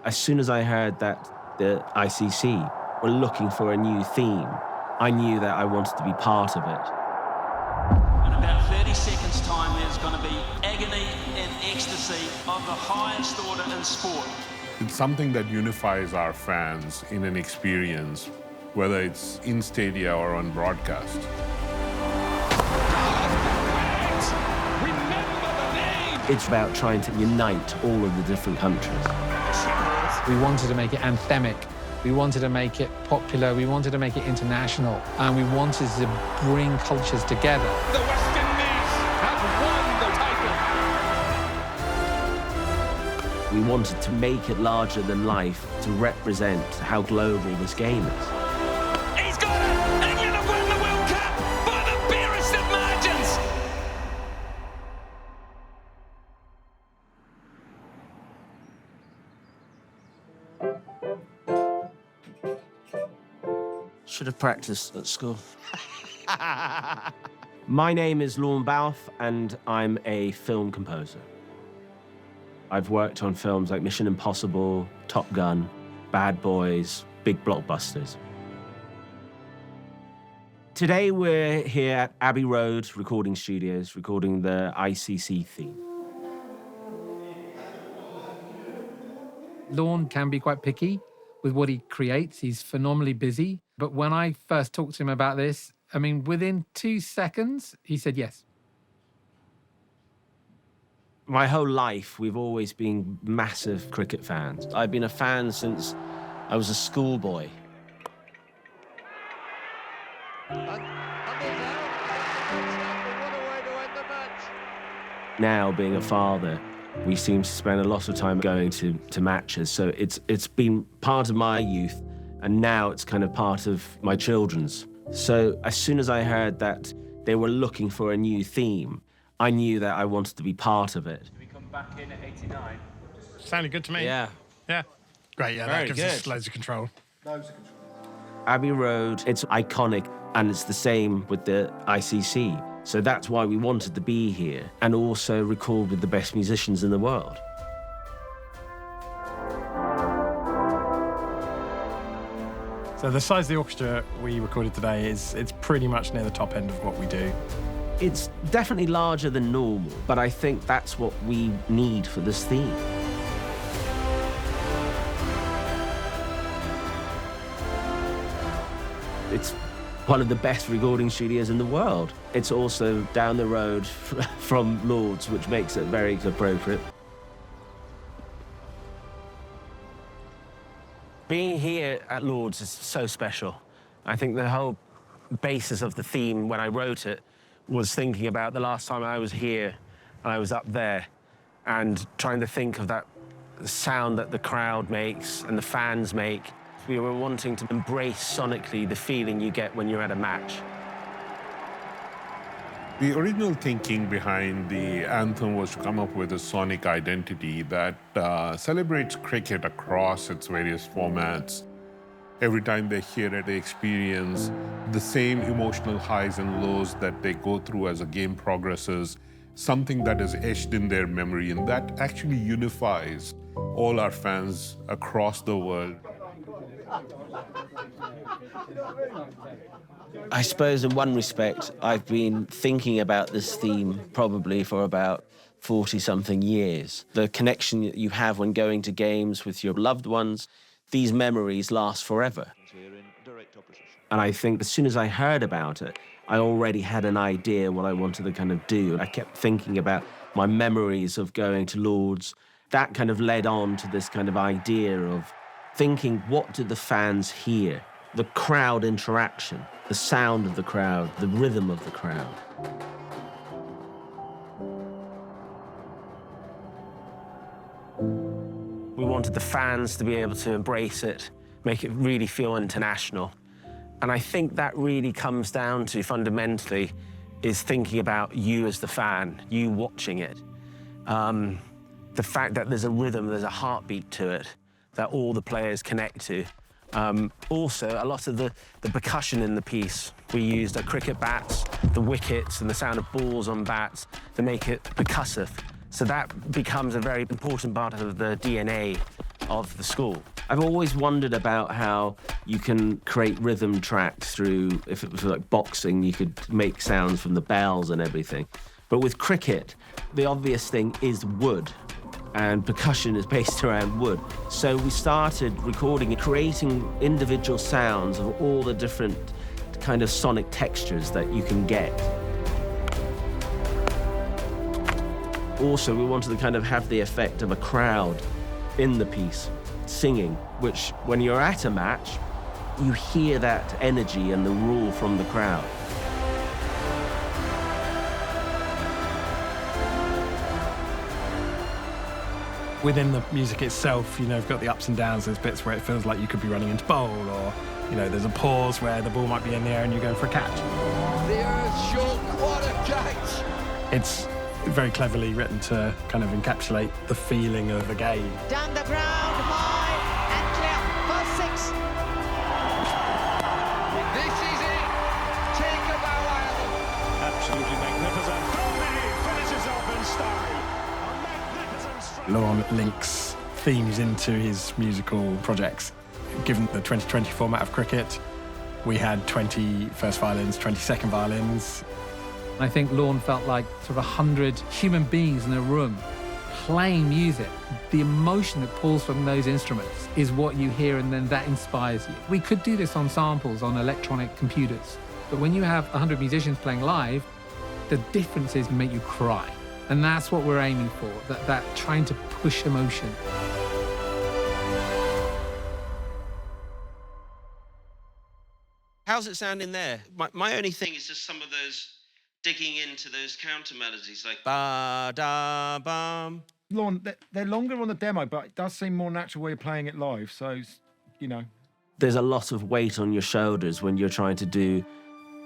As soon as I heard that the ICC were looking for a new theme, I knew that I wanted to be part of it. In about 30 seconds' time, there's going to be agony and ecstasy of the highest order in sport. It's something that unifies our fans in an experience, whether it's in stadia or on broadcast. It's about trying to unite all of the different countries. We wanted to make it anthemic. We wanted to make it popular. We wanted to make it international. And we wanted to bring cultures together. The West Indies have won the title. We wanted to make it larger than life to represent how global this game is. He's got it! England have won the World Cup by the barest of margins. Should have practiced at school. My name is Lorne Balfe, and I'm a film composer. I've worked on films like Mission Impossible, Top Gun, Bad Boys, big blockbusters. Today we're here at Abbey Road Recording Studios, recording the ICC theme. Lorne can be quite picky with what he creates. He's phenomenally busy. But when I first talked to him about this, I mean, within 2 seconds, he said yes. My whole life, we've always been massive cricket fans. I've been a fan since I was a schoolboy. Now, being a father, we seem to spend a lot of time going to matches, so it's been part of my youth, and now it's kind of part of my children's. So as soon as I heard that they were looking for a new theme, I knew that I wanted to be part of it. Should we come back in at 89? Sounded good to me. Yeah. Yeah. Great, yeah, Very that gives good. us loads of control. Abbey Road, it's iconic, and it's the same with the ICC. So that's why we wanted to be here and also record with the best musicians in the world. So the size of the orchestra we recorded today it's pretty much near the top end of what we do. It's definitely larger than normal, but I think that's what we need for this theme. It's one of the best recording studios in the world. It's also down the road from Lord's, which makes it very appropriate. Being here at Lord's is so special. I think the whole basis of the theme when I wrote it was thinking about the last time I was here and I was up there and trying to think of that sound that the crowd makes and the fans make. We were wanting to embrace sonically the feeling you get when you're at a match. The original thinking behind the anthem was to come up with a sonic identity that celebrates cricket across its various formats. Every time they hear it, they experience the same emotional highs and lows that they go through as a game progresses, something that is etched in their memory, and that actually unifies all our fans across the world. I suppose in one respect, I've been thinking about this theme probably for about 40-something years. The connection that you have when going to games with your loved ones, these memories last forever. And I think as soon as I heard about it, I already had an idea what I wanted to kind of do. I kept thinking about my memories of going to Lord's. That kind of led on to this kind of idea of thinking, what did the fans hear? The crowd interaction, the sound of the crowd, the rhythm of the crowd. We wanted the fans to be able to embrace it, make it really feel international. And I think that really comes down to, fundamentally, is thinking about you as the fan, you watching it. The fact that there's a rhythm, there's a heartbeat to it, that all the players connect to. Also, a lot of the percussion in the piece, we used cricket bats, the wickets, and the sound of balls on bats to make it percussive. So that becomes a very important part of the DNA of the school. I've always wondered about how you can create rhythm tracks through, if it was like boxing, you could make sounds from the bells and everything. But with cricket, the obvious thing is wood, and percussion is based around wood. So we started recording and creating individual sounds of all the different kind of sonic textures that you can get. Also, we wanted to kind of have the effect of a crowd in the piece, singing, which when you're at a match, you hear that energy and the rule from the crowd. Within the music itself, you know, you've got the ups and downs. There's bits where it feels like you could be running into bowl, or, you know, there's a pause where the ball might be in the air and you're going for a catch. The earth shook, what a catch! It's very cleverly written to kind of encapsulate the feeling of a game. Down the ground, high and clear for 6. This is it! Take a bow out! Absolutely magnificent. Tony finishes off in style. A magnificent strike. Lorne links themes into his musical projects. Given the 2020 format of cricket, we had 20 first violins, 20 second violins. I think Lorne felt like sort of 100 human beings in a room playing music. The emotion that pulls from those instruments is what you hear, and then that inspires you. We could do this on samples on electronic computers, but when you have 100 musicians playing live, the differences make you cry. And that's what we're aiming for, that trying to push emotion. How's it sound in there? My only thing is just some of those digging into those counter melodies, like ba da bum. Lorne, they're longer on the demo, but it does seem more natural when you're playing it live. So, you know. There's a lot of weight on your shoulders when you're trying to do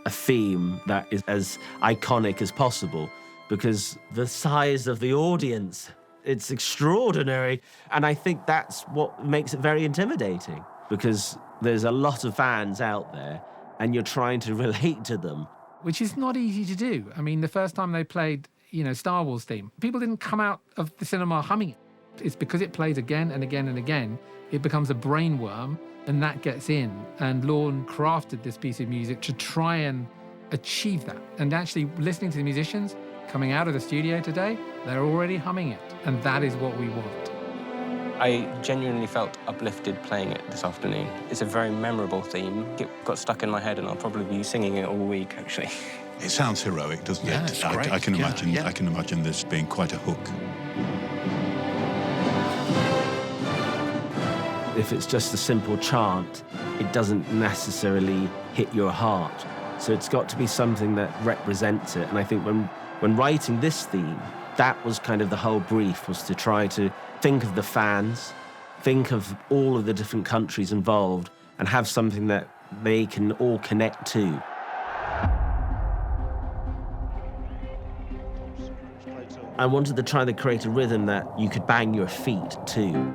a theme that is as iconic as possible, because the size of the audience, it's extraordinary. And I think that's what makes it very intimidating, because there's a lot of fans out there and you're trying to relate to them. Which is not easy to do. I mean, the first time they played, you know, Star Wars theme, people didn't come out of the cinema humming it. It's because it plays again and again and again, it becomes a brainworm, and that gets in. And Lorne crafted this piece of music to try and achieve that. And actually listening to the musicians coming out of the studio today, they're already humming it. And that is what we want. I genuinely felt uplifted playing it this afternoon. It's a very memorable theme. It got stuck in my head, and I'll probably be singing it all week, actually. It sounds heroic, doesn't it? Yeah, it's great. I can imagine. Yeah. I can imagine this being quite a hook. If it's just a simple chant, it doesn't necessarily hit your heart. So it's got to be something that represents it. And I think when writing this theme, that was kind of the whole brief, was to try to think of the fans, think of all of the different countries involved, and have something that they can all connect to. I wanted to try to create a rhythm that you could bang your feet to.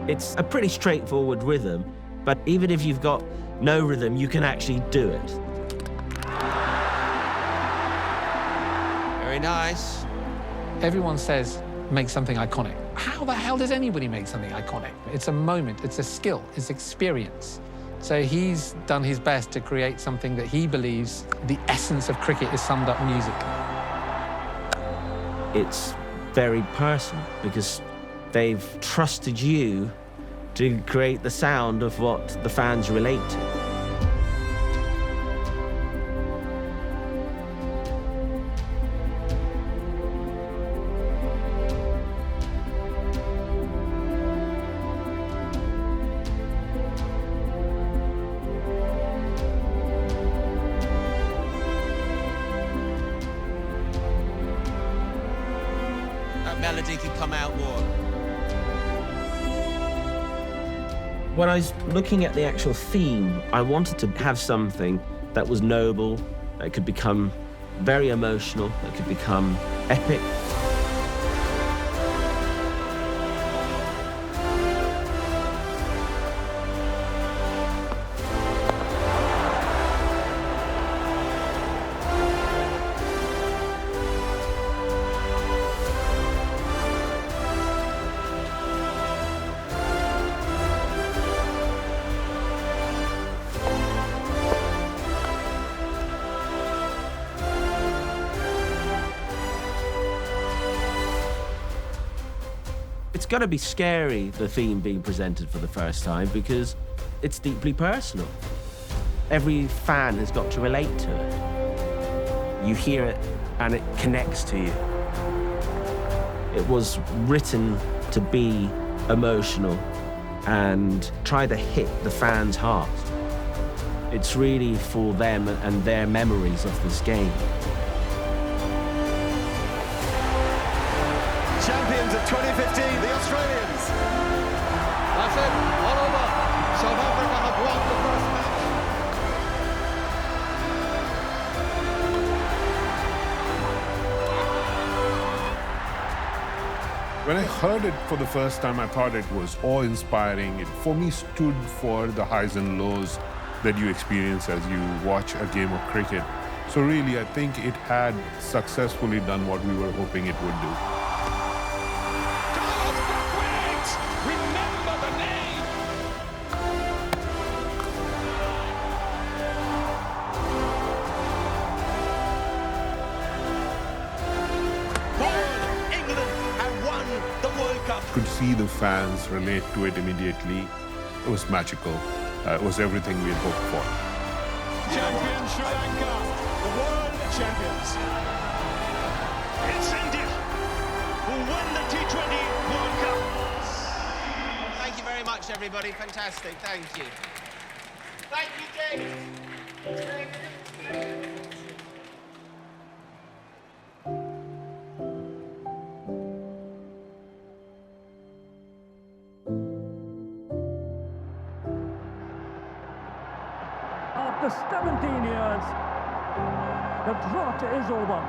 It's a pretty straightforward rhythm, but even if you've got no rhythm, you can actually do it. Very nice. Everyone says, make something iconic. How the hell does anybody make something iconic? It's a moment, it's a skill, it's experience. So he's done his best to create something that he believes the essence of cricket is summed up in music. It's very personal, because they've trusted you to create the sound of what the fans relate to. That melody can come out more. When I was looking at the actual theme, I wanted to have something that was noble, that could become very emotional, that could become epic. It's got to be scary, the theme being presented for the first time, because it's deeply personal. Every fan has got to relate to it. You hear it and it connects to you. It was written to be emotional and try to hit the fans' heart. It's really for them and their memories of this game. Champions of 2015, the Australians. That's it, all over. South Africa have won the first match. When I heard it for the first time, I thought it was awe-inspiring. It, for me, stood for the highs and lows that you experience as you watch a game of cricket. So really, I think it had successfully done what we were hoping it would do. Remember the name. England have won the World Cup. Could see the fans relate to it immediately. It was magical. It was everything we had hoped for. Champion Sri Lanka, the world champions. It's India who won the T20 World Cup. Thank you very much, everybody. Fantastic. Thank you. Thank you, James. After 17 years, the drought is over.